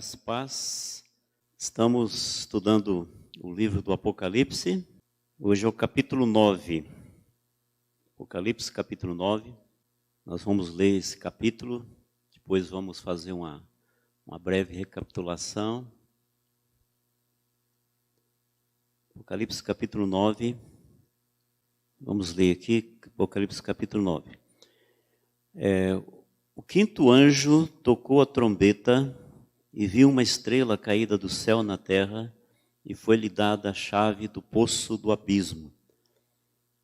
Graça e paz. Estamos estudando o livro do Apocalipse. Hoje é o capítulo 9. Apocalipse, capítulo 9. Nós vamos ler esse capítulo, depois vamos fazer uma breve recapitulação. Apocalipse, capítulo 9. Vamos ler aqui, Apocalipse, capítulo 9. O quinto anjo tocou a trombeta e viu uma estrela caída do céu na terra, e foi-lhe dada a chave do poço do abismo.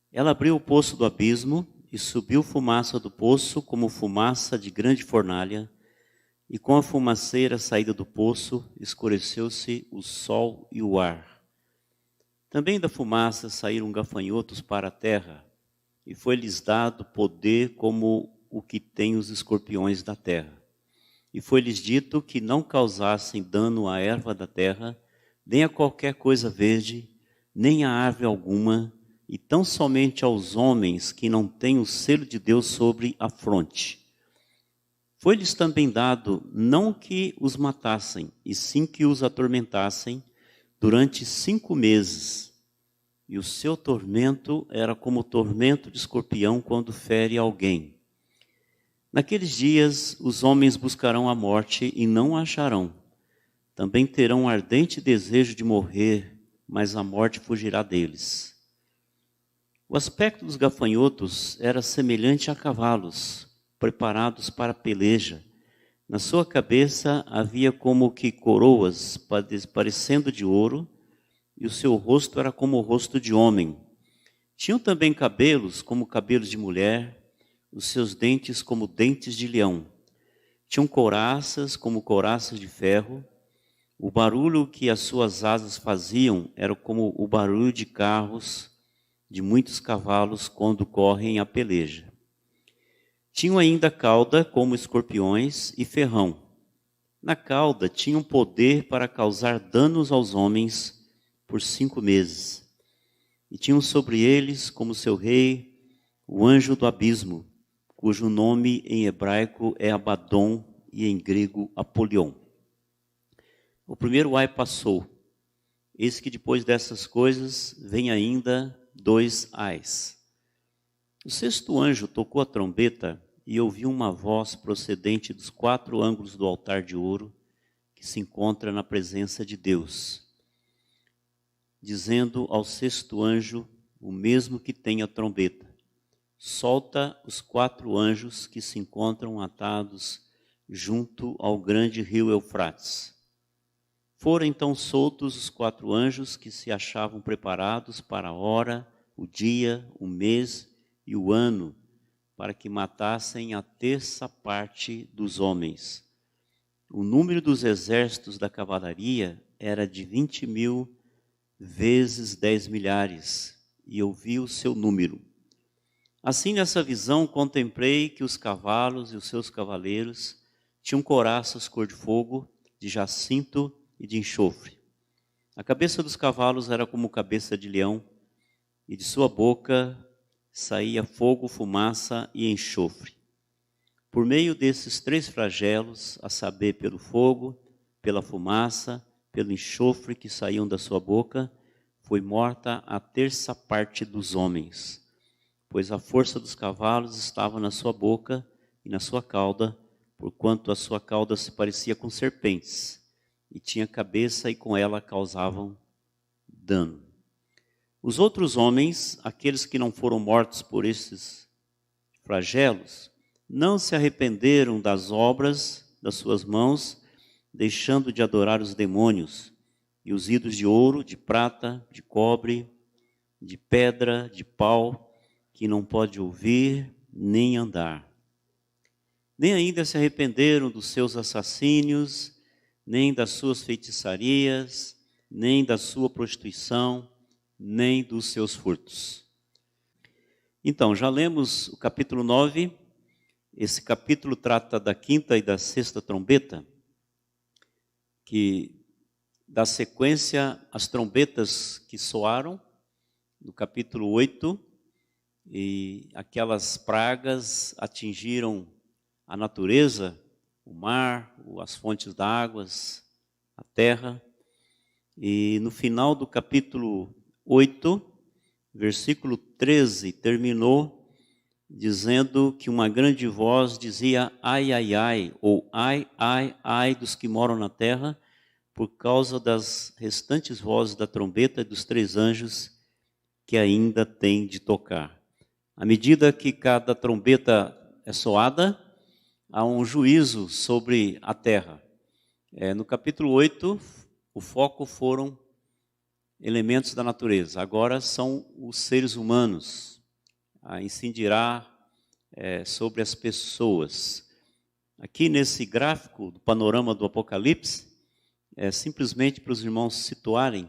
Ela abriu o poço do abismo, e subiu fumaça do poço como fumaça de grande fornalha, e com a fumaceira saída do poço, escureceu-se o sol e o ar. Também da fumaça saíram gafanhotos para a terra, e foi-lhes dado poder como o que tem os escorpiões da terra. E foi-lhes dito que não causassem dano à erva da terra, nem a qualquer coisa verde, nem a árvore alguma, e tão somente aos homens que não têm o selo de Deus sobre a fronte. Foi-lhes também dado não que os matassem, e sim que os atormentassem durante 5 meses. E o seu tormento era como o tormento de escorpião quando fere alguém. Naqueles dias, os homens buscarão a morte e não a acharão. Também terão um ardente desejo de morrer, mas a morte fugirá deles. O aspecto dos gafanhotos era semelhante a cavalos, preparados para a peleja. Na sua cabeça havia como que coroas parecendo de ouro, e o seu rosto era como o rosto de homem. Tinham também cabelos como cabelos de mulher, os seus dentes como dentes de leão. Tinham couraças como couraças de ferro. O barulho que as suas asas faziam era como o barulho de carros, de muitos cavalos quando correm a peleja. Tinham ainda cauda como escorpiões e ferrão. Na cauda tinham poder para causar danos aos homens por 5 meses. E tinham sobre eles como seu rei o anjo do abismo, cujo nome em hebraico é Abaddon e em grego Apolion. O primeiro ai passou. Eis que depois dessas coisas vem ainda 2 ais. O sexto anjo tocou a trombeta e ouviu uma voz procedente dos 4 ângulos do altar de ouro que se encontra na presença de Deus, dizendo ao sexto anjo, o mesmo que tem a trombeta: solta os 4 anjos que se encontram atados junto ao grande rio Eufrates. Foram então soltos os 4 anjos que se achavam preparados para a hora, o dia, o mês e o ano, para que matassem a 1/3 parte dos homens. O número dos exércitos da cavalaria era de 20.000 vezes 10 milhares, e eu vi o seu número. Assim, nessa visão, contemplei que os cavalos e os seus cavaleiros tinham couraças cor de fogo, de jacinto e de enxofre. A cabeça dos cavalos era como cabeça de leão, e de sua boca saía fogo, fumaça e enxofre. Por meio desses 3 flagelos, a saber, pelo fogo, pela fumaça, pelo enxofre que saíam da sua boca, foi morta a 1/3 parte dos homens. Pois a força dos cavalos estava na sua boca e na sua cauda, porquanto a sua cauda se parecia com serpentes, e tinha cabeça e com ela causavam dano. Os outros homens, aqueles que não foram mortos por esses flagelos, não se arrependeram das obras das suas mãos, deixando de adorar os demônios e os ídolos de ouro, de prata, de cobre, de pedra, de pau, que não pode ouvir nem andar. Nem ainda se arrependeram dos seus assassínios, nem das suas feitiçarias, nem da sua prostituição, nem dos seus furtos. Então, já lemos o capítulo 9. Esse capítulo trata da 5ª e da 6ª trombeta, que dá sequência às trombetas que soaram no capítulo 8, e aquelas pragas atingiram a natureza, o mar, as fontes d'águas, a terra. E no final do capítulo 8, versículo 13, terminou dizendo que uma grande voz dizia ai, ai, ai, ou ai, ai, ai dos que moram na terra, por causa das restantes vozes da trombeta e dos 3 anjos que ainda têm de tocar. À medida que cada trombeta é soada, há um juízo sobre a terra. No capítulo 8, o foco foram elementos da natureza. Agora são os seres humanos, a incidirá sobre as pessoas. Aqui nesse gráfico do panorama do Apocalipse, simplesmente para os irmãos situarem,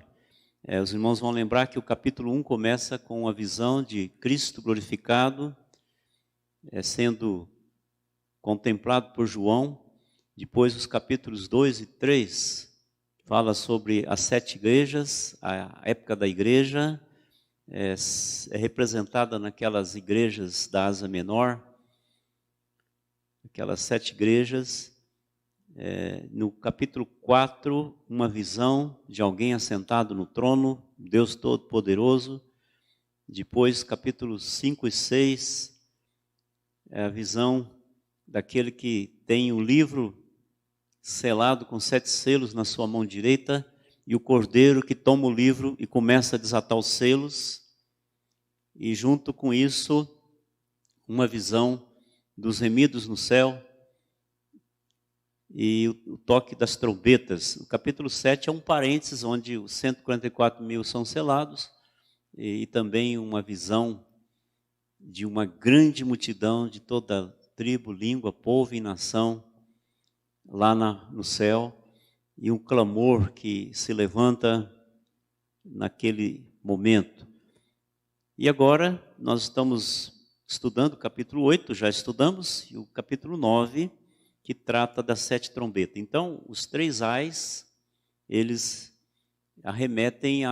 os irmãos vão lembrar que o capítulo 1 começa com a visão de Cristo glorificado, sendo contemplado por João. Depois os capítulos 2 e 3 fala sobre as 7 igrejas, a época da igreja, é representada naquelas igrejas da Ásia Menor, aquelas 7 igrejas. No capítulo 4, uma visão de alguém assentado no trono, Deus Todo-Poderoso. Depois, capítulos 5 e 6, é a visão daquele que tem o livro selado com 7 selos na sua mão direita, e o cordeiro que toma o livro e começa a desatar os selos, e junto com isso, uma visão dos remidos no céu, e o toque das trombetas. O capítulo 7 é um parênteses, onde os 144 mil são selados, e também uma visão de uma grande multidão de toda tribo, língua, povo e nação, lá no céu, e um clamor que se levanta naquele momento. E agora nós estamos estudando o capítulo 8, já estudamos, e o capítulo 9, que trata das 7 trombetas. Então, os 3 ais, eles arremetem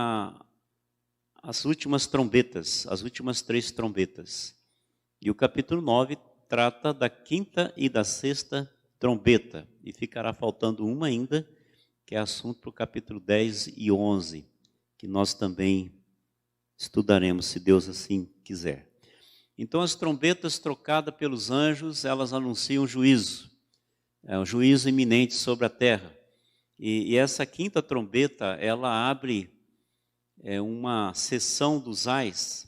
às últimas trombetas, as últimas 3 trombetas. E o capítulo 9 trata da 5ª e da 6ª trombeta, e ficará faltando uma ainda, que é assunto para o capítulo 10 e 11, que nós também estudaremos, se Deus assim quiser. Então, as trombetas trocadas pelos anjos, elas anunciam juízo, um juízo iminente sobre a terra. E essa 5ª trombeta, ela abre uma sessão dos ais,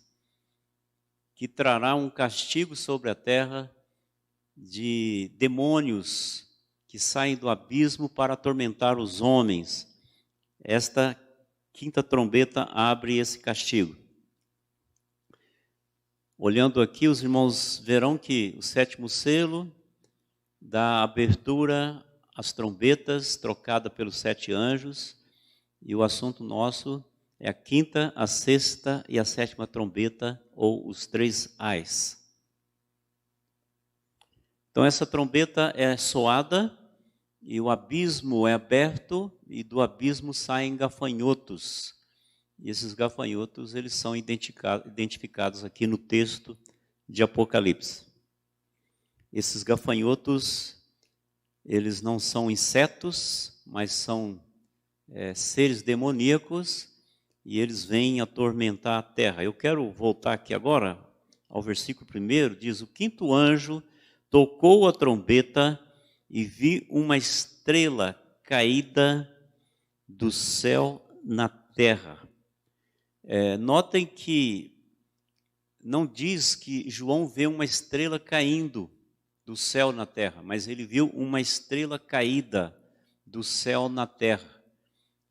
que trará um castigo sobre a terra de demônios que saem do abismo para atormentar os homens. Esta 5ª trombeta abre esse castigo. Olhando aqui, os irmãos verão que o 7º selo dá abertura às trombetas trocadas pelos 7 anjos, e o assunto nosso é a 5ª, a 6ª e a 7ª trombeta, ou os 3 ais. Então essa trombeta é soada, e o abismo é aberto, e do abismo saem gafanhotos. E esses gafanhotos, eles são identificados aqui no texto de Apocalipse. Esses gafanhotos, eles não são insetos, mas são seres demoníacos, e eles vêm atormentar a terra. Eu quero voltar aqui agora ao versículo 1, diz: o 5º anjo tocou a trombeta e vi uma estrela caída do céu na terra. Notem que não diz que João vê uma estrela caindo do céu na terra, mas ele viu uma estrela caída do céu na terra.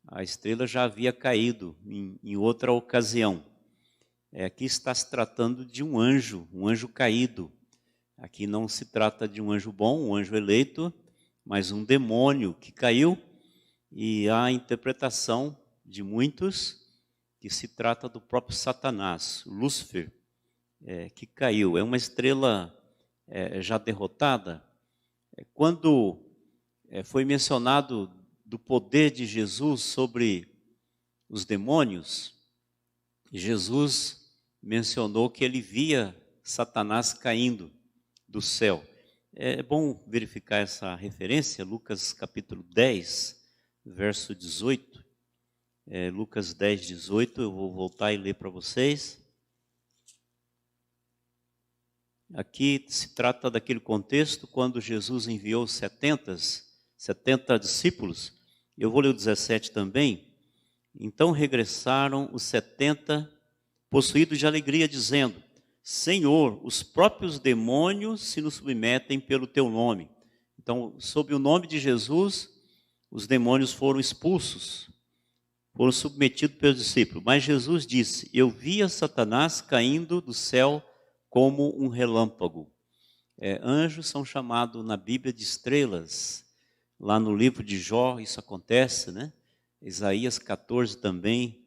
A estrela já havia caído em outra ocasião. Aqui está se tratando de um anjo caído. Aqui não se trata de um anjo bom, um anjo eleito, mas um demônio que caiu, e há a interpretação de muitos que se trata do próprio Satanás, Lúcifer, que caiu. É uma estrela já derrotada. Quando foi mencionado do poder de Jesus sobre os demônios, Jesus mencionou que ele via Satanás caindo do céu. É bom verificar essa referência, Lucas capítulo 10, verso 18. Lucas 10, 18, eu vou voltar e ler para vocês. Aqui se trata daquele contexto quando Jesus enviou os 70 discípulos. Eu vou ler o 17 também. Então regressaram os 70, possuídos de alegria, dizendo: Senhor, os próprios demônios se nos submetem pelo teu nome. Então, sob o nome de Jesus, os demônios foram expulsos, foram submetidos pelos discípulos. Mas Jesus disse: eu via Satanás caindo do céu como um relâmpago. Anjos são chamados na Bíblia de estrelas. Lá no livro de Jó isso acontece, né? Isaías 14 também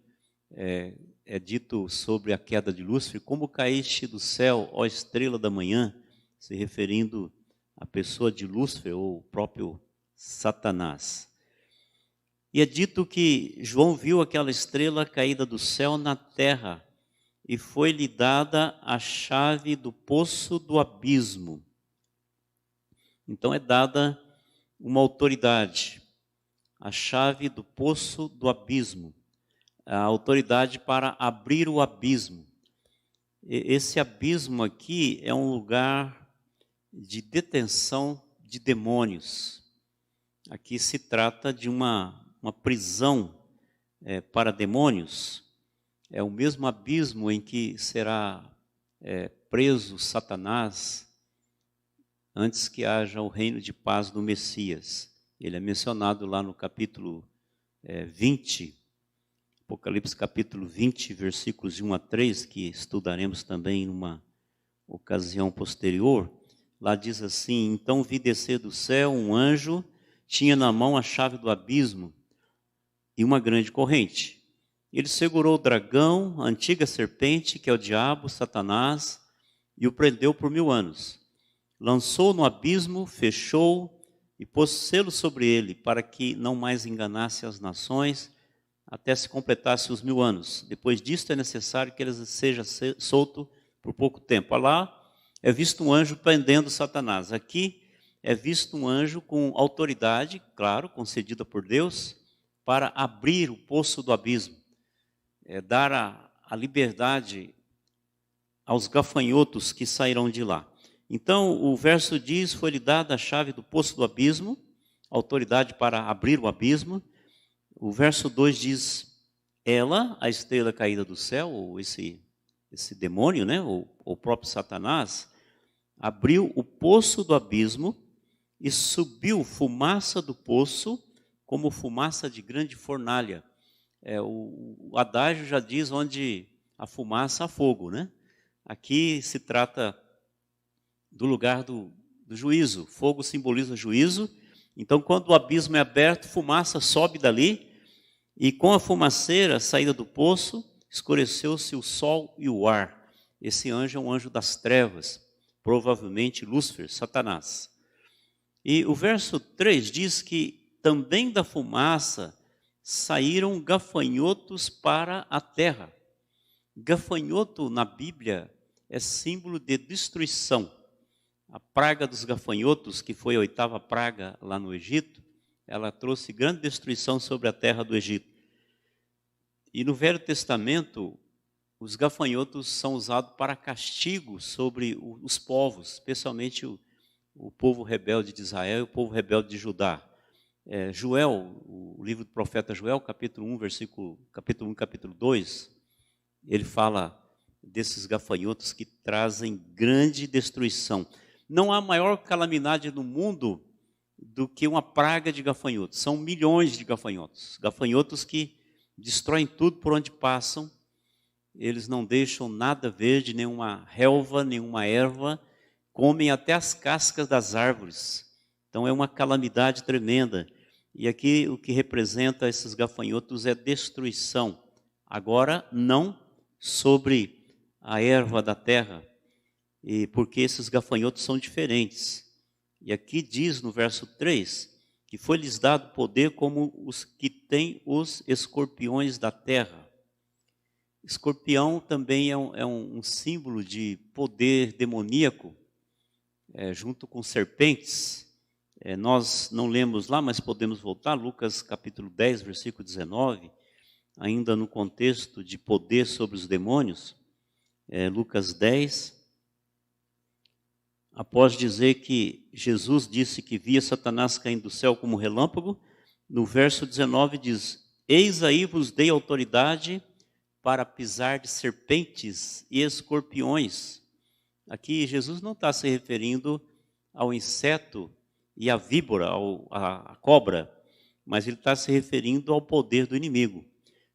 é dito sobre a queda de Lúcifer: como caíste do céu, ó estrela da manhã, se referindo à pessoa de Lúcifer, ou o próprio Satanás. E é dito que João viu aquela estrela caída do céu na terra, e foi-lhe dada a chave do poço do abismo. Então é dada uma autoridade, a chave do poço do abismo, a autoridade para abrir o abismo. Esse abismo aqui é um lugar de detenção de demônios. Aqui se trata de uma prisão para demônios. É o mesmo abismo em que será preso Satanás antes que haja o reino de paz do Messias. Ele é mencionado lá no capítulo 20, Apocalipse capítulo 20, versículos de 1 a 3, que estudaremos também em uma ocasião posterior. Lá diz assim: então vi descer do céu um anjo, tinha na mão a chave do abismo e uma grande corrente. Ele segurou o dragão, a antiga serpente, que é o diabo, Satanás, e o prendeu por 1000 anos. Lançou no abismo, fechou e pôs selo sobre ele, para que não mais enganasse as nações, até se completasse os 1000 anos. Depois disto é necessário que ele seja solto por pouco tempo. Lá é visto um anjo prendendo Satanás. Aqui é visto um anjo com autoridade, claro, concedida por Deus, para abrir o poço do abismo. Dar a liberdade aos gafanhotos que sairão de lá. Então, o verso diz: foi-lhe dada a chave do poço do abismo, autoridade para abrir o abismo. O verso 2 diz: ela, a estrela caída do céu, ou esse demônio, né, ou o próprio Satanás, abriu o poço do abismo e subiu fumaça do poço como fumaça de grande fornalha. O adágio já diz: onde a fumaça, há fogo, né? Aqui se trata do lugar do juízo. Fogo simboliza juízo. Então, quando o abismo é aberto, fumaça sobe dali, e com a fumaceira saída do poço, escureceu-se o sol e o ar. Esse anjo é um anjo das trevas, provavelmente Lúcifer, Satanás. E o verso 3 diz que também da fumaça saíram gafanhotos para a terra. Gafanhoto na Bíblia é símbolo de destruição. A praga dos gafanhotos, que foi a 8ª praga lá no Egito, ela trouxe grande destruição sobre a terra do Egito. E no Velho Testamento, os gafanhotos são usados para castigo sobre os povos, especialmente o povo rebelde de Israel e o povo rebelde de Judá. Joel, o livro do profeta Joel, capítulo 1, capítulo 2, ele fala desses gafanhotos que trazem grande destruição. Não há maior calamidade no mundo do que uma praga de gafanhotos. São milhões de gafanhotos. Gafanhotos que destroem tudo por onde passam. Eles não deixam nada verde, nenhuma relva, nenhuma erva. Comem até as cascas das árvores. Então é uma calamidade tremenda. E aqui o que representa esses gafanhotos é destruição. Agora, não sobre a erva da terra, e porque esses gafanhotos são diferentes. E aqui diz no verso 3 que foi-lhes dado poder como os que têm os escorpiões da terra. Escorpião também é um símbolo de poder demoníaco, junto com serpentes. Nós não lemos lá, mas podemos voltar, Lucas capítulo 10, versículo 19, ainda no contexto de poder sobre os demônios. Lucas 10, após dizer que Jesus disse que via Satanás caindo do céu como relâmpago, no verso 19 diz: eis aí vos dei autoridade para pisar de serpentes e escorpiões. Aqui Jesus não está se referindo ao inseto e à víbora, à cobra, mas ele está se referindo ao poder do inimigo.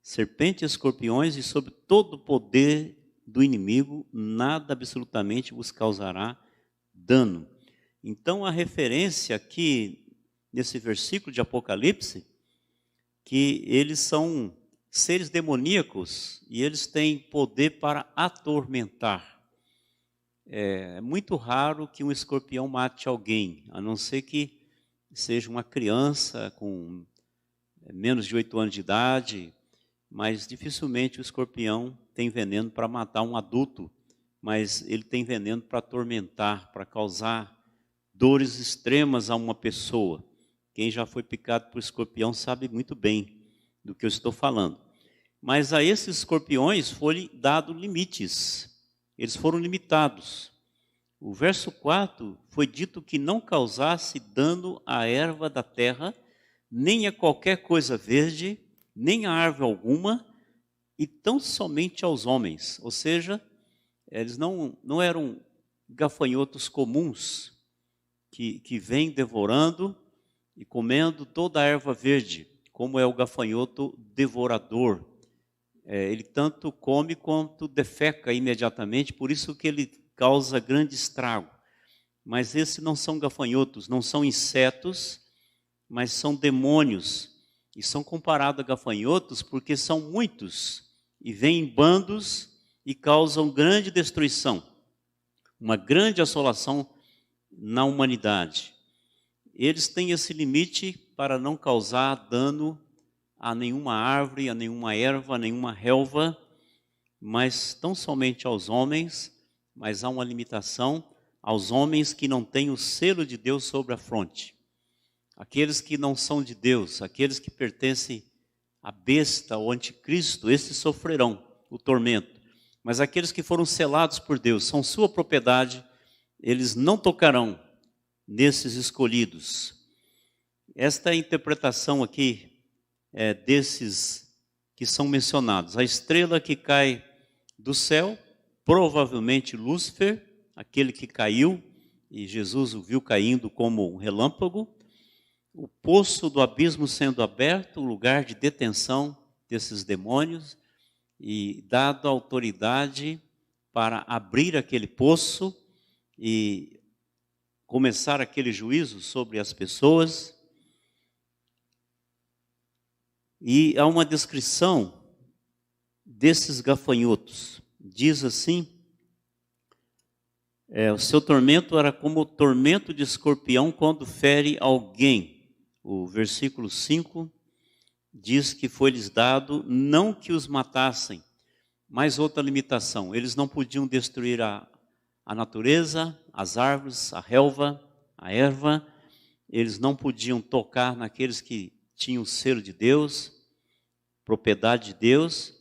Serpentes, escorpiões e sobre todo o poder do inimigo, nada absolutamente vos causará dano. Então a referência aqui, nesse versículo de Apocalipse, que eles são seres demoníacos e eles têm poder para atormentar. É muito raro que um escorpião mate alguém, a não ser que seja uma criança com menos de 8 anos de idade, mas dificilmente o escorpião tem veneno para matar um adulto, mas ele tem veneno para atormentar, para causar dores extremas a uma pessoa. Quem já foi picado por escorpião sabe muito bem do que eu estou falando. Mas a esses escorpiões foi dado limites, eles foram limitados. O verso 4 foi dito que não causasse dano à erva da terra, nem a qualquer coisa verde, nem a árvore alguma, e tão somente aos homens. Ou seja, eles não eram gafanhotos comuns que vêm devorando e comendo toda a erva verde, como é o gafanhoto devorador. Ele tanto come quanto defeca imediatamente, por isso que ele causa grande estrago. Mas esses não são gafanhotos, não são insetos, mas são demônios. E são comparados a gafanhotos porque são muitos, e vêm em bandos e causam grande destruição, uma grande assolação na humanidade. Eles têm esse limite para não causar dano a nenhuma árvore, a nenhuma erva, a nenhuma relva, mas tão somente aos homens, mas há uma limitação aos homens que não têm o selo de Deus sobre a fronte. Aqueles que não são de Deus, aqueles que pertencem à besta, ao anticristo, esses sofrerão o tormento. Mas aqueles que foram selados por Deus, são sua propriedade, eles não tocarão nesses escolhidos. Esta é a interpretação aqui desses que são mencionados. A estrela que cai do céu, provavelmente Lúcifer, aquele que caiu, e Jesus o viu caindo como um relâmpago. O poço do abismo sendo aberto, o lugar de detenção desses demônios, e dado a autoridade para abrir aquele poço e começar aquele juízo sobre as pessoas. E há uma descrição desses gafanhotos. Diz assim: o seu tormento era como o tormento de escorpião quando fere alguém. O versículo 5 diz que foi-lhes dado não que os matassem, mas outra limitação. Eles não podiam destruir a natureza, as árvores, a relva, a erva. Eles não podiam tocar naqueles que tinham o selo de Deus, propriedade de Deus,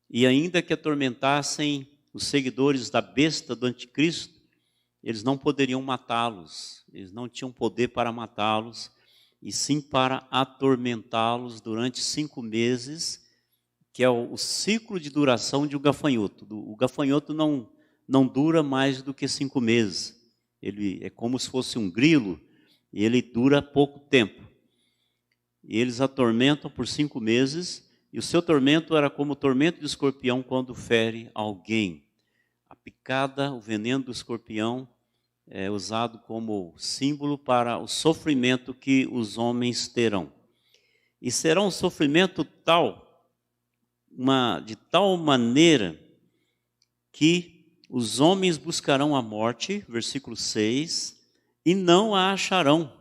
e ainda que atormentassem os seguidores da besta do anticristo, eles não poderiam matá-los, eles não tinham poder para matá-los, e sim para atormentá-los durante 5 meses, que é o ciclo de duração de um gafanhoto. O gafanhoto não dura mais do que 5 meses. Ele é como se fosse um grilo, e ele dura pouco tempo. E eles atormentam por 5 meses, e o seu tormento era como o tormento de escorpião quando fere alguém. A picada, o veneno do escorpião é usado como símbolo para o sofrimento que os homens terão. E será um sofrimento de tal maneira que os homens buscarão a morte, versículo 6, e não a acharão.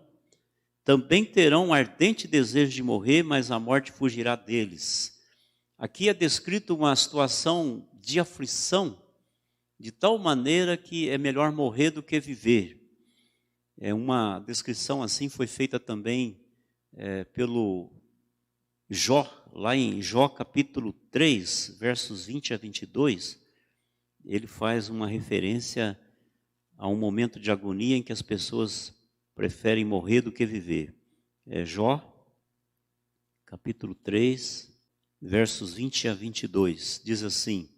Também terão um ardente desejo de morrer, mas a morte fugirá deles. Aqui é descrito uma situação de aflição, de tal maneira que é melhor morrer do que viver. Uma descrição assim foi feita também pelo Jó, lá em Jó capítulo 3, versos 20 a 22, ele faz uma referência a um momento de agonia em que as pessoas preferem morrer do que viver. Jó, capítulo 3, versos 20 a 22, diz assim: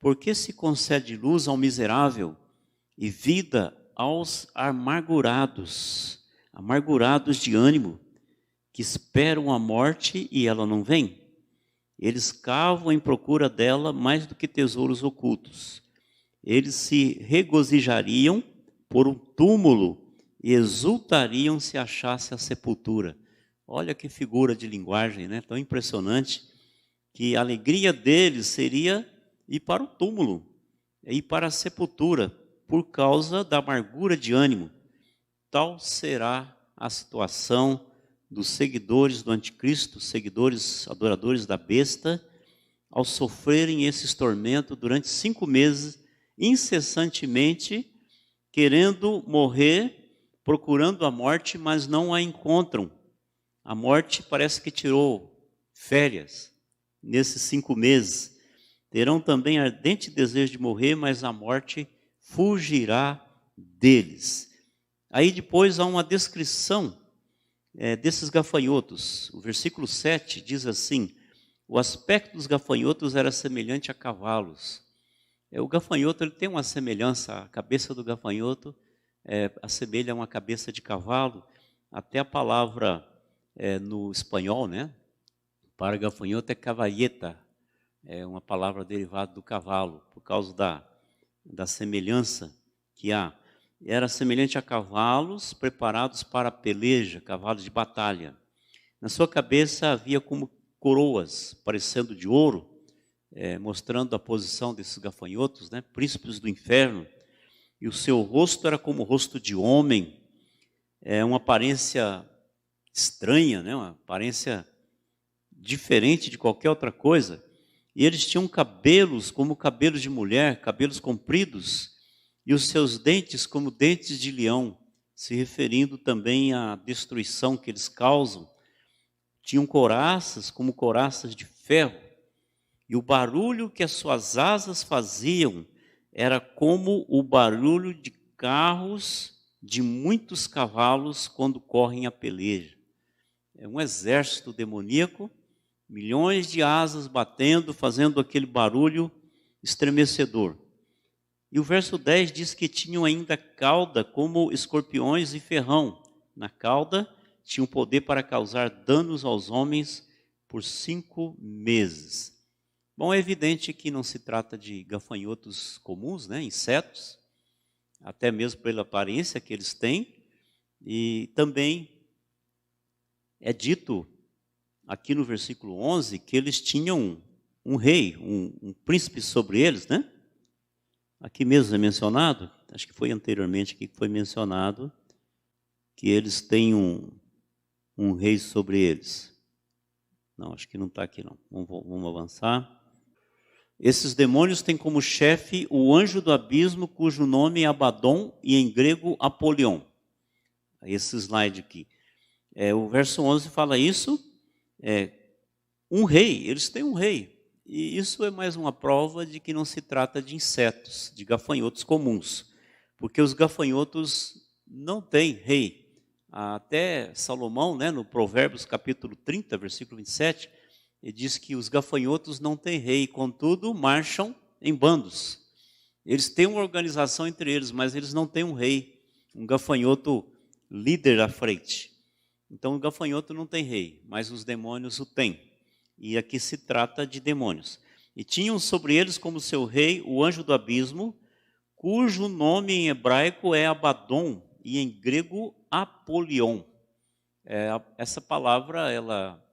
Por que se concede luz ao miserável e vida aos amargurados de ânimo, que esperam a morte e ela não vem? Eles cavam em procura dela mais do que tesouros ocultos. Eles se regozijariam por um túmulo e exultariam se achasse a sepultura. Olha que figura de linguagem, né? Tão impressionante, que a alegria deles seria ir para o túmulo, ir para a sepultura, por causa da amargura de ânimo. Tal será a situação dos seguidores do anticristo, seguidores adoradores da besta, ao sofrerem esses tormentos durante 5 meses, incessantemente, querendo morrer, procurando a morte, mas não a encontram. A morte parece que tirou férias nesses 5 meses. Terão também ardente desejo de morrer, mas a morte fugirá deles. Aí depois há uma descrição desses gafanhotos. O versículo 7 diz assim: o aspecto dos gafanhotos era semelhante a cavalos. O gafanhoto ele tem uma semelhança, a cabeça do gafanhoto assemelha a uma cabeça de cavalo. Até a palavra no espanhol, né, para gafanhoto é cavalleta, é uma palavra derivada do cavalo, por causa da semelhança que há. Era semelhante a cavalos preparados para a peleja, cavalos de batalha. Na sua cabeça havia como coroas, parecendo de ouro, mostrando a posição desses gafanhotos, né, príncipes do inferno. E o seu rosto era como o rosto de homem, uma aparência estranha, né, uma aparência diferente de qualquer outra coisa. E eles tinham cabelos como cabelos de mulher, cabelos compridos, e os seus dentes como dentes de leão, se referindo também à destruição que eles causam. Tinham couraças como couraças de ferro, e o barulho que as suas asas faziam era como o barulho de carros de muitos cavalos quando correm a peleja. É um exército demoníaco, milhões de asas batendo, fazendo aquele barulho estremecedor. E o verso 10 diz que tinham ainda cauda como escorpiões e ferrão. Na cauda tinham poder para causar danos aos homens por 5 meses. Bom, é evidente que não se trata de gafanhotos comuns, né, insetos, até mesmo pela aparência que eles têm. E também é dito aqui no versículo 11 que eles tinham um rei, um príncipe sobre eles, né? Aqui mesmo é mencionado, acho que foi anteriormente aqui que foi mencionado, que eles têm um rei sobre eles. Não, acho que não está aqui não. Vamos avançar. Esses demônios têm como chefe o anjo do abismo, cujo nome é Abaddon e em grego Apolion. Esse slide aqui. O verso 11 fala isso, um rei, eles têm um rei. E isso é mais uma prova de que não se trata de insetos, de gafanhotos comuns, porque os gafanhotos não têm rei. Até Salomão, né, no Provérbios capítulo 30, versículo 27, ele diz que os gafanhotos não têm rei, contudo marcham em bandos. Eles têm uma organização entre eles, mas eles não têm um rei, um gafanhoto líder à frente. Então o gafanhoto não tem rei, mas os demônios o têm. E aqui se trata de demônios. E tinham sobre eles como seu rei o anjo do abismo, cujo nome em hebraico é Abaddon e em grego Apolion. Essa palavra ela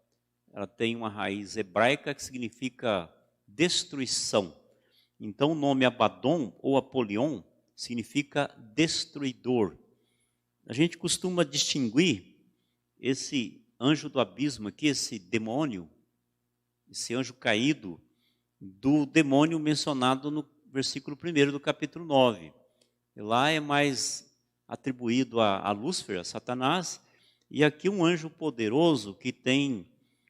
tem uma raiz hebraica que significa destruição. Então o nome Abaddon ou Apolion significa destruidor. A gente costuma distinguir esse anjo do abismo aqui, esse demônio, esse anjo caído, do demônio mencionado no versículo 1 do capítulo 9. Lá é mais atribuído a Lúcifer, a Satanás, e aqui um anjo poderoso que tem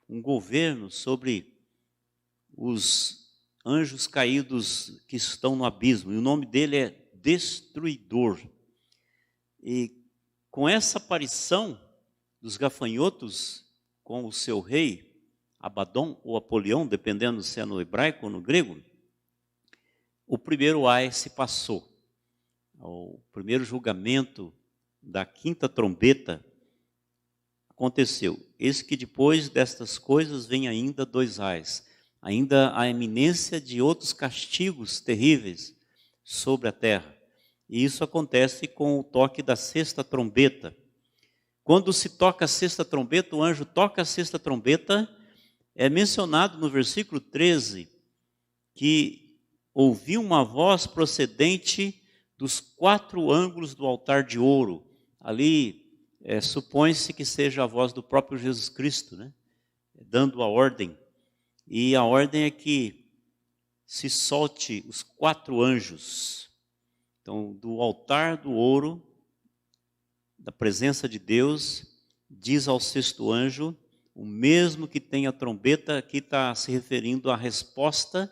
um governo sobre os anjos caídos que estão no abismo, e o nome dele é Destruidor. E com essa aparição dos gafanhotos com o seu rei, Abaddon ou Apolião, dependendo se é no hebraico ou no grego, o primeiro ai se passou. O primeiro julgamento da quinta trombeta aconteceu. Eis que depois destas coisas vem ainda 2 ais, ainda a iminência de outros castigos terríveis sobre a terra. E isso acontece com o toque da sexta trombeta. Quando se toca a sexta trombeta, o anjo toca a sexta trombeta, é mencionado no versículo 13 que ouviu uma voz procedente dos 4 ângulos do altar de ouro. Ali supõe-se que seja a voz do próprio Jesus Cristo, né? Dando a ordem. E a ordem é que se solte os 4 anjos. Então, do altar do ouro, da presença de Deus, diz ao 6º anjo, o mesmo que tem a trombeta, aqui está se referindo à resposta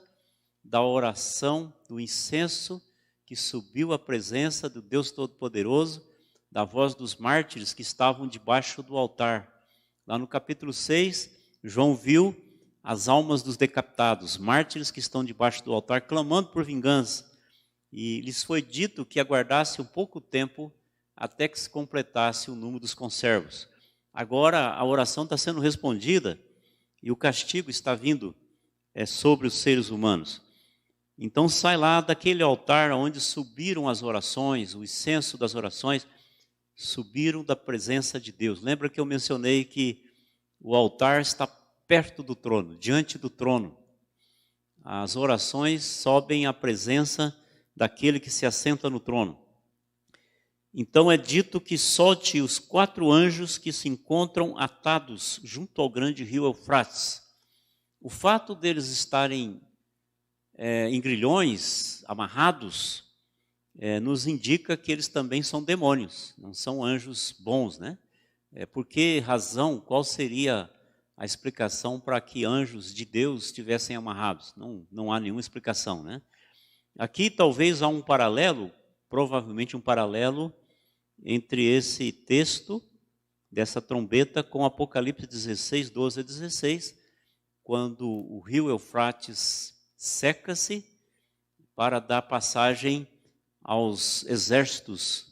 da oração, do incenso que subiu à presença do Deus Todo-Poderoso, da voz dos mártires que estavam debaixo do altar. Lá no capítulo 6, João viu as almas dos decapitados, mártires que estão debaixo do altar, clamando por vingança. E lhes foi dito que aguardasse um pouco tempo até que se completasse o número dos conservos. Agora a oração está sendo respondida e o castigo está vindo sobre os seres humanos. Então sai lá daquele altar onde subiram as orações, o incenso das orações, subiram da presença de Deus. Lembra que eu mencionei que o altar está perto do trono, diante do trono. As orações sobem à presença daquele que se assenta no trono. Então é dito que solte os 4 anjos que se encontram atados junto ao grande rio Eufrates. O fato deles estarem em grilhões, amarrados, nos indica que eles também são demônios, não são anjos bons, né? Por que razão, qual seria a explicação para que anjos de Deus estivessem amarrados? Não há nenhuma explicação, né? Aqui talvez há um paralelo, provavelmente um paralelo entre esse texto dessa trombeta com Apocalipse 16, 12 a 16, quando o rio Eufrates seca-se para dar passagem aos exércitos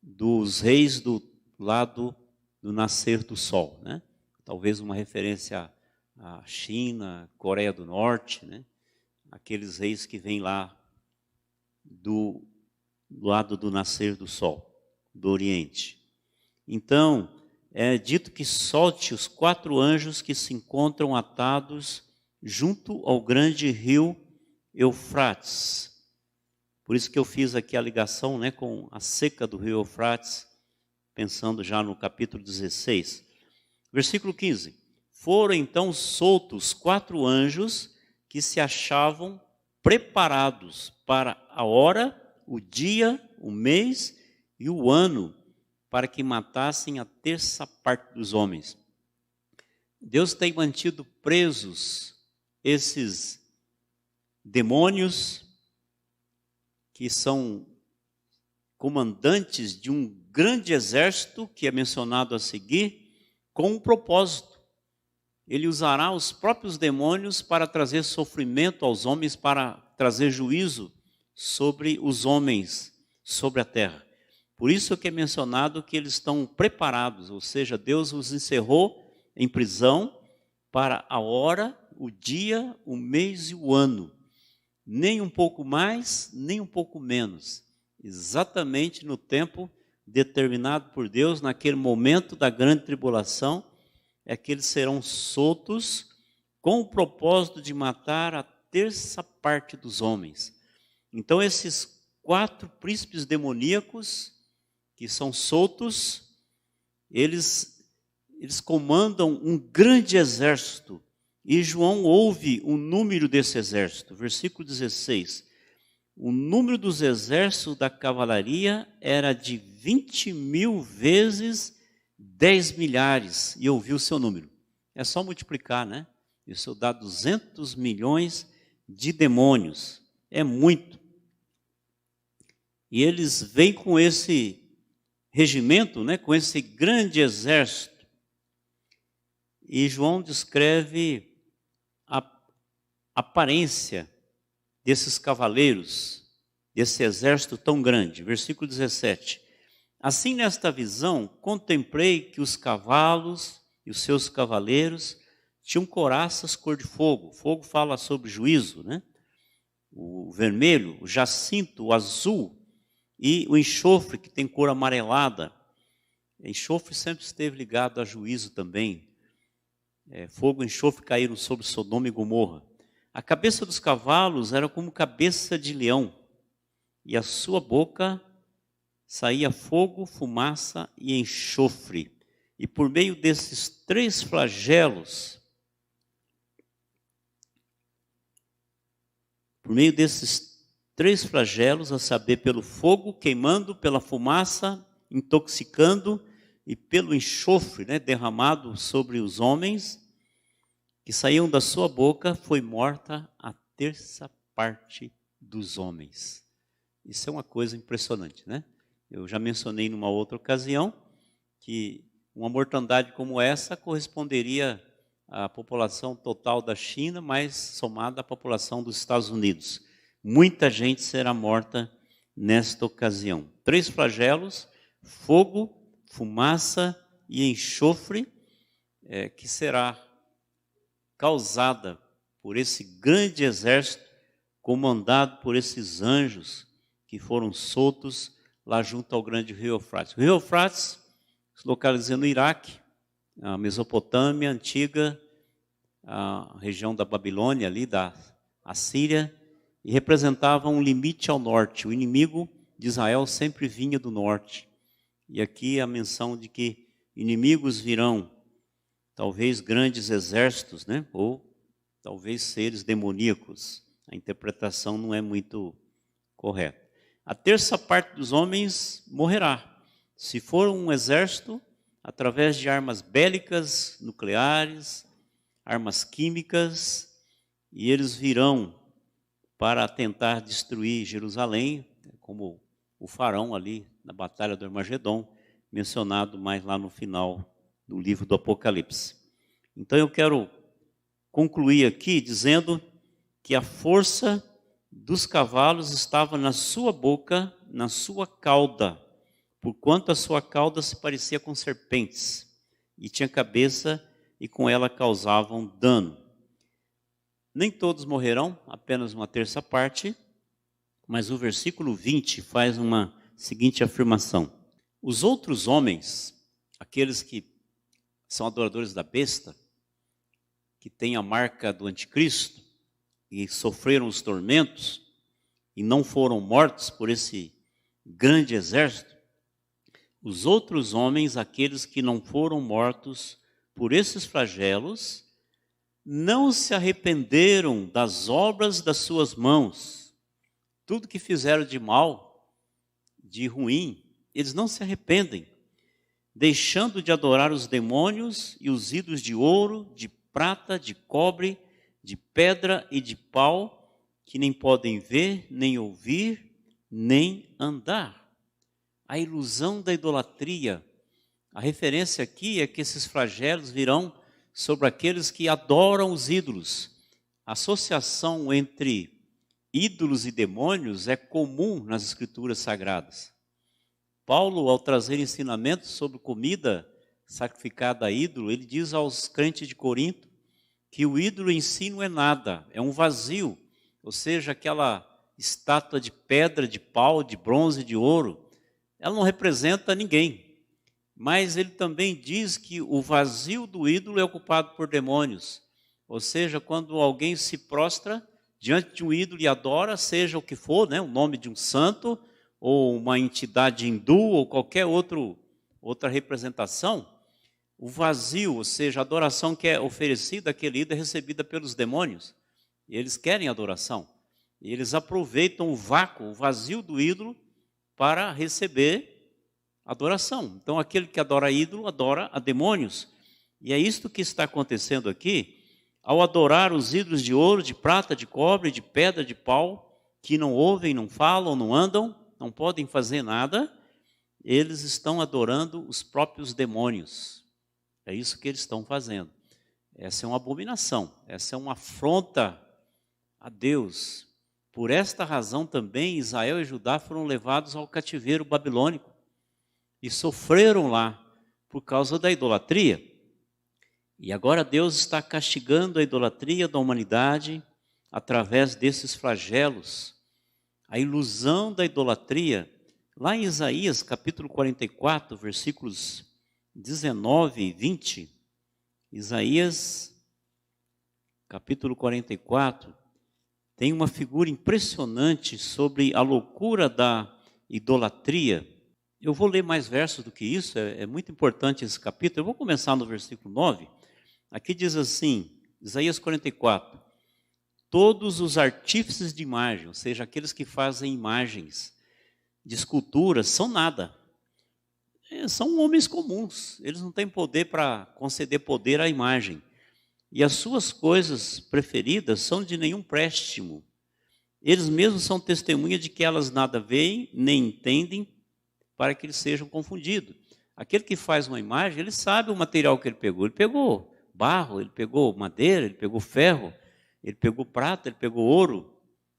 dos reis do lado do nascer do sol, né? Talvez uma referência à China, Coreia do Norte, né? Aqueles reis que vêm lá do lado do nascer do sol, do Oriente. Então, é dito que solte os 4 anjos que se encontram atados junto ao grande rio Eufrates. Por isso que eu fiz aqui a ligação, né, com a seca do rio Eufrates, pensando já no capítulo 16. Versículo 15. Foram então soltos 4 anjos que se achavam preparados para a hora, o dia, o mês e o ano, para que matassem a 1/3 dos homens. Deus tem mantido presos esses demônios que são comandantes de um grande exército, que é mencionado a seguir, com um propósito. Ele usará os próprios demônios para trazer sofrimento aos homens, para trazer juízo sobre os homens, sobre a terra. Por isso que é mencionado que eles estão preparados, ou seja, Deus os encerrou em prisão para a hora, o dia, o mês e o ano. Nem um pouco mais, nem um pouco menos. Exatamente no tempo determinado por Deus, naquele momento da grande tribulação, é que eles serão soltos com o propósito de matar a 1/3 dos homens. Então esses 4 príncipes demoníacos que são soltos, eles comandam um grande exército. E João ouve o número desse exército, versículo 16. o número dos exércitos da cavalaria era de 20.000 vezes 10 milhares, e eu vi o seu número. É só multiplicar, né? Isso dá 200 milhões de demônios. É muito. E eles vêm com esse regimento, né? Com esse grande exército. E João descreve a aparência desses cavaleiros, desse exército tão grande. Versículo 17. Assim, nesta visão, contemplei que os cavalos e os seus cavaleiros tinham couraças cor de fogo. Fogo fala sobre juízo, né? O vermelho, o jacinto, o azul e o enxofre, que tem cor amarelada. Enxofre sempre esteve ligado a juízo também. Fogo e enxofre caíram sobre Sodoma e Gomorra. A cabeça dos cavalos era como cabeça de leão, e a sua boca saía fogo, fumaça e enxofre. E por meio desses três flagelos, a saber, pelo fogo queimando, pela fumaça intoxicando e pelo enxofre, né, derramado sobre os homens que saíam da sua boca, foi morta a terça parte dos homens. Isso é uma coisa impressionante, né? Eu já mencionei numa outra ocasião que uma mortandade como essa corresponderia à população total da China, mais somada à população dos Estados Unidos. Muita gente será morta nesta ocasião. 3 flagelos, fogo, fumaça e enxofre, que será causada por esse grande exército, comandado por esses anjos que foram soltos lá junto ao grande rio Eufrates. O rio Eufrates se localiza no Iraque, a Mesopotâmia antiga, a região da Babilônia, ali da Assíria, e representava um limite ao norte. O inimigo de Israel sempre vinha do norte. E aqui a menção de que inimigos virão, talvez grandes exércitos, né? Ou talvez seres demoníacos. A interpretação não é muito correta. A terça parte dos homens morrerá. Se for um exército, através de armas bélicas, nucleares, armas químicas, e eles virão para tentar destruir Jerusalém, como o farão ali na Batalha do Armagedon, mencionado mais lá no final do livro do Apocalipse. Então eu quero concluir aqui dizendo que a força dos cavalos estava na sua boca, na sua cauda, porquanto a sua cauda se parecia com serpentes, e tinha cabeça, e com ela causavam dano. Nem todos morrerão, apenas uma terça parte, mas o versículo 20 faz uma seguinte afirmação. Os outros homens, aqueles que são adoradores da besta, que têm a marca do anticristo e sofreram os tormentos e não foram mortos por esse grande exército, os outros homens, aqueles que não foram mortos por esses flagelos, não se arrependeram das obras das suas mãos. Tudo que fizeram de mal, de ruim, eles não se arrependem, deixando de adorar os demônios e os ídolos de ouro, de prata, de cobre, de pedra e de pau, que nem podem ver, nem ouvir, nem andar. A ilusão da idolatria. A referência aqui é que esses flagelos virão sobre aqueles que adoram os ídolos. A associação entre ídolos e demônios é comum nas escrituras sagradas. Paulo, ao trazer ensinamentos sobre comida sacrificada a ídolo, ele diz aos crentes de Corinto que o ídolo em si não é nada, é um vazio, ou seja, aquela estátua de pedra, de pau, de bronze, de ouro, ela não representa ninguém. Mas ele também diz que o vazio do ídolo é ocupado por demônios. Ou seja, quando alguém se prostra diante de um ídolo e adora, seja o que for, né, o nome de um santo, ou uma entidade hindu, ou qualquer outra representação, o vazio, ou seja, a adoração que é oferecida àquele ídolo é recebida pelos demônios. E eles querem adoração. E eles aproveitam o vácuo, o vazio do ídolo para receber adoração. Então, aquele que adora ídolo, adora a demônios. E é isto que está acontecendo aqui. Ao adorar os ídolos de ouro, de prata, de cobre, de pedra, de pau, que não ouvem, não falam, não andam, não podem fazer nada, eles estão adorando os próprios demônios. É isso que eles estão fazendo. Essa é uma abominação, essa é uma afronta a Deus. Por esta razão também Israel e Judá foram levados ao cativeiro babilônico e sofreram lá por causa da idolatria. E agora Deus está castigando a idolatria da humanidade através desses flagelos. A ilusão da idolatria, lá em Isaías capítulo 44, versículos 19 e 20, Isaías capítulo 44, tem uma figura impressionante sobre a loucura da idolatria. Eu vou ler mais versos do que isso, é muito importante esse capítulo. Eu vou começar no versículo 9. Aqui diz assim, Isaías 44, todos os artífices de imagem, ou seja, aqueles que fazem imagens de esculturas, são nada. São homens comuns, eles não têm poder para conceder poder à imagem. E as suas coisas preferidas são de nenhum préstimo. Eles mesmos são testemunha de que elas nada veem, nem entendem, para que eles sejam confundidos. Aquele que faz uma imagem, ele sabe o material que ele pegou. Ele pegou barro, ele pegou madeira, ele pegou ferro, ele pegou prata, ele pegou ouro,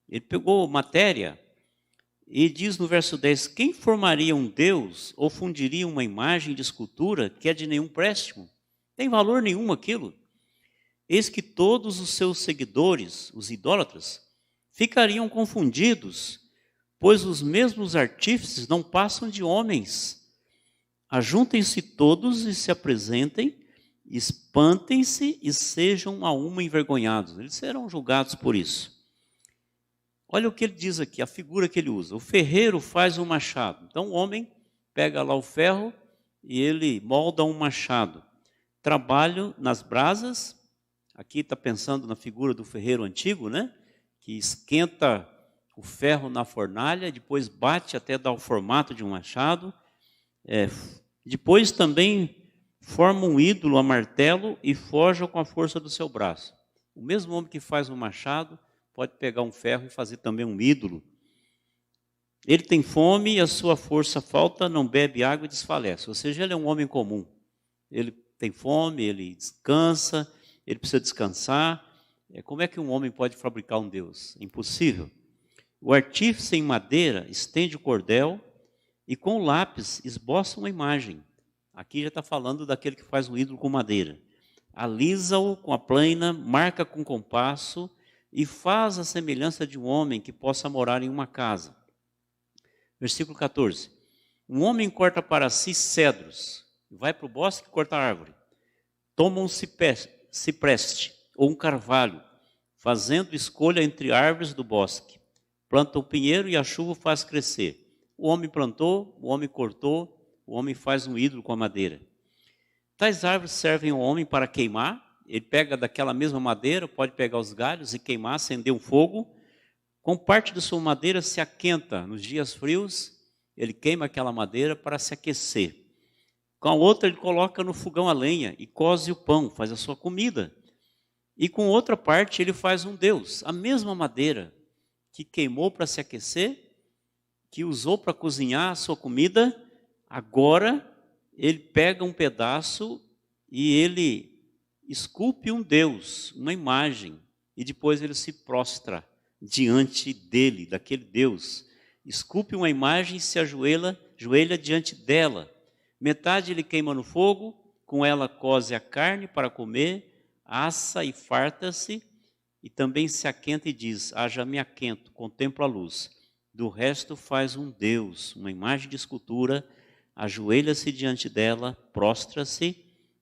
ele pegou matéria. E diz no verso 10, quem formaria um Deus ou fundiria uma imagem de escultura que é de nenhum préstimo? Não tem valor nenhum aquilo. Eis que todos os seus seguidores, os idólatras, ficariam confundidos, pois os mesmos artífices não passam de homens. Ajuntem-se todos e se apresentem, espantem-se e sejam a uma envergonhados. Eles serão julgados por isso. Olha o que ele diz aqui, a figura que ele usa. O ferreiro faz um machado. Então o homem pega lá o ferro e ele molda um machado. Trabalho nas brasas. Aqui está pensando na figura do ferreiro antigo, né? Que esquenta o ferro na fornalha, depois bate até dar o formato de um machado. Depois também forma um ídolo a martelo e forja com a força do seu braço. O mesmo homem que faz um machado pode pegar um ferro e fazer também um ídolo. Ele tem fome e a sua força falta, não bebe água e desfalece. Ou seja, ele é um homem comum. Ele tem fome, ele descansa, ele precisa descansar. Como é que um homem pode fabricar um Deus? Impossível. O artífice em madeira estende o cordel e com o lápis esboça uma imagem. Aqui já está falando daquele que faz um ídolo com madeira. Alisa-o com a plana, marca com compasso e faz a semelhança de um homem que possa morar em uma casa. Versículo 14. Um homem corta para si cedros, vai para o bosque e corta a árvore. Toma um cipreste ou um carvalho, fazendo escolha entre árvores do bosque. Planta o pinheiro e a chuva faz crescer. O homem plantou, o homem cortou, o homem faz um ídolo com a madeira. Tais árvores servem ao homem para queimar. Ele pega daquela mesma madeira, pode pegar os galhos e queimar, acender um fogo. Com parte da sua madeira se aquenta nos dias frios, ele queima aquela madeira para se aquecer. Com a outra ele coloca no fogão a lenha e coze o pão, faz a sua comida. E com outra parte ele faz um Deus, a mesma madeira que queimou para se aquecer, que usou para cozinhar a sua comida, agora ele pega um pedaço e ele esculpe um Deus, uma imagem, e depois ele se prostra diante dele, daquele Deus. Esculpe uma imagem e se ajoelha diante dela. Metade ele queima no fogo, com ela coze a carne para comer, assa e farta-se, e também se aquenta e diz, haja me aquento, contemplo a luz. Do resto faz um Deus, uma imagem de escultura, ajoelha-se diante dela, prostra-se,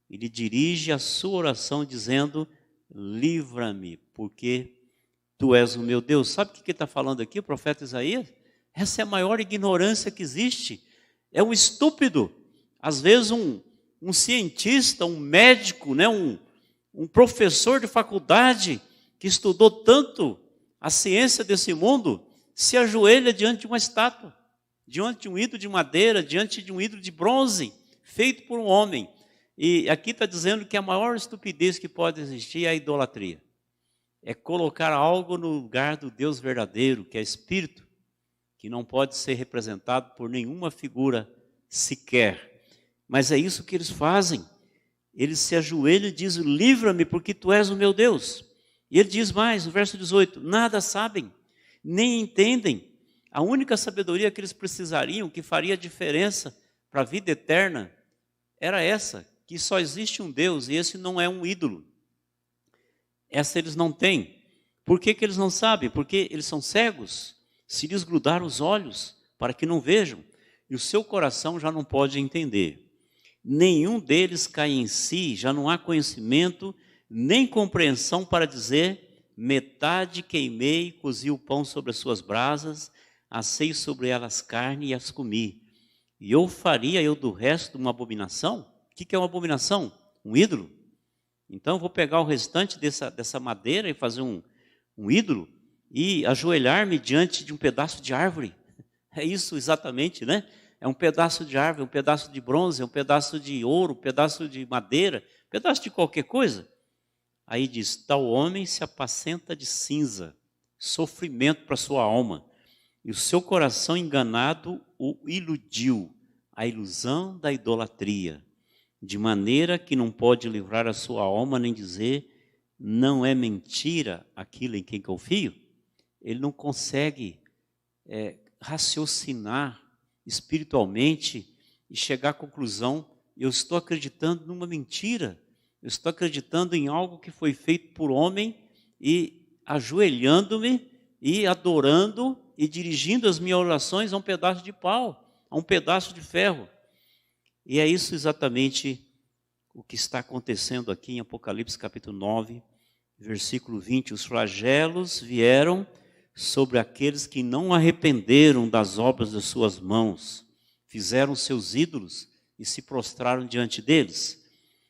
e lhe dirige a sua oração dizendo, livra-me, porque tu és o meu Deus. Sabe o que está falando aqui o profeta Isaías? Essa é a maior ignorância que existe. É um estúpido. Às vezes um cientista, um médico, né, um professor de faculdade que estudou tanto A ciência desse mundo se ajoelha diante de uma estátua, diante de um ídolo de madeira, diante de um ídolo de bronze, feito por um homem. E aqui está dizendo que a maior estupidez que pode existir é a idolatria. É colocar algo no lugar do Deus verdadeiro, que é Espírito, que não pode ser representado por nenhuma figura sequer. Mas é isso que eles fazem. Eles se ajoelham e dizem: livra-me, porque tu és o meu Deus. E ele diz mais, no verso 18, nada sabem, nem entendem. A única sabedoria que eles precisariam, que faria diferença para a vida eterna, era essa, que só existe um Deus e esse não é um ídolo. Essa eles não têm. Por que eles não sabem? Porque eles são cegos, se lhes grudar os olhos para que não vejam, e o seu coração já não pode entender. Nenhum deles cai em si, já não há conhecimento, nem compreensão para dizer: metade queimei, cozi o pão sobre as suas brasas, assei sobre elas carne e as comi. E faria eu do resto uma abominação? O que é uma abominação? Um ídolo? Então eu vou pegar o restante dessa madeira e fazer um ídolo e ajoelhar-me diante de um pedaço de árvore. É isso exatamente, né? É um pedaço de árvore, um pedaço de bronze, um pedaço de ouro, um pedaço de madeira, um pedaço de qualquer coisa. Aí diz: tal homem se apacenta de cinza, sofrimento para sua alma, e o seu coração enganado o iludiu, a ilusão da idolatria, de maneira que não pode livrar a sua alma nem dizer: não é mentira aquilo em quem confio. Ele não consegue raciocinar espiritualmente e chegar à conclusão: eu estou acreditando numa mentira, eu estou acreditando em algo que foi feito por homem, e ajoelhando-me e adorando e dirigindo as minhas orações a um pedaço de pau, a um pedaço de ferro. E é isso exatamente o que está acontecendo aqui em Apocalipse capítulo 9, versículo 20. Os flagelos vieram sobre aqueles que não arrependeram das obras das suas mãos, fizeram seus ídolos e se prostraram diante deles.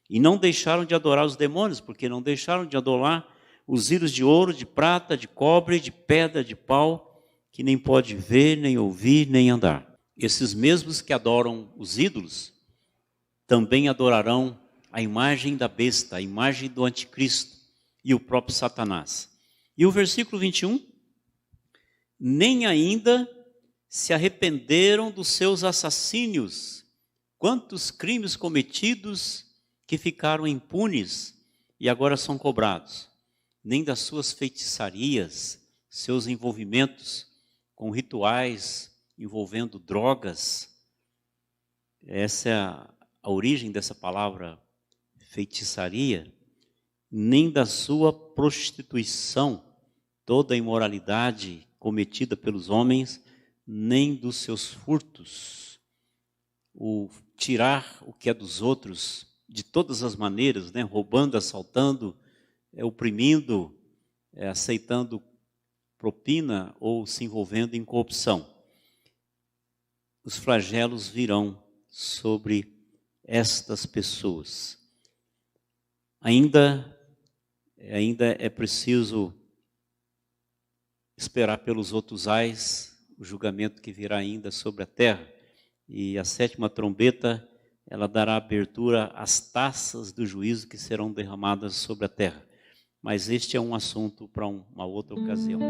E não deixaram de adorar os demônios, porque não deixaram de adorar os ídolos de ouro, de prata, de cobre, de pedra, de pau, que nem pode ver, nem ouvir, nem andar. Esses mesmos que adoram os ídolos, também adorarão a imagem da besta, a imagem do anticristo e o próprio Satanás. E o versículo 21, nem ainda se arrependeram dos seus assassínios. Quantos crimes cometidos que ficaram impunes e agora são cobrados. Nem das suas feitiçarias, seus envolvimentos com rituais envolvendo drogas. Essa é a origem dessa palavra feitiçaria. Nem da sua prostituição, toda a imoralidade cometida pelos homens, nem dos seus furtos, o tirar o que é dos outros de todas as maneiras, né? Roubando, assaltando, oprimindo, aceitando propina ou se envolvendo em corrupção. Os flagelos virão sobre estas pessoas. Ainda é preciso esperar pelos outros ais, o julgamento que virá ainda sobre a terra. E a sétima trombeta, ela dará abertura às taças do juízo que serão derramadas sobre a terra. Mas este é um assunto para uma outra ocasião.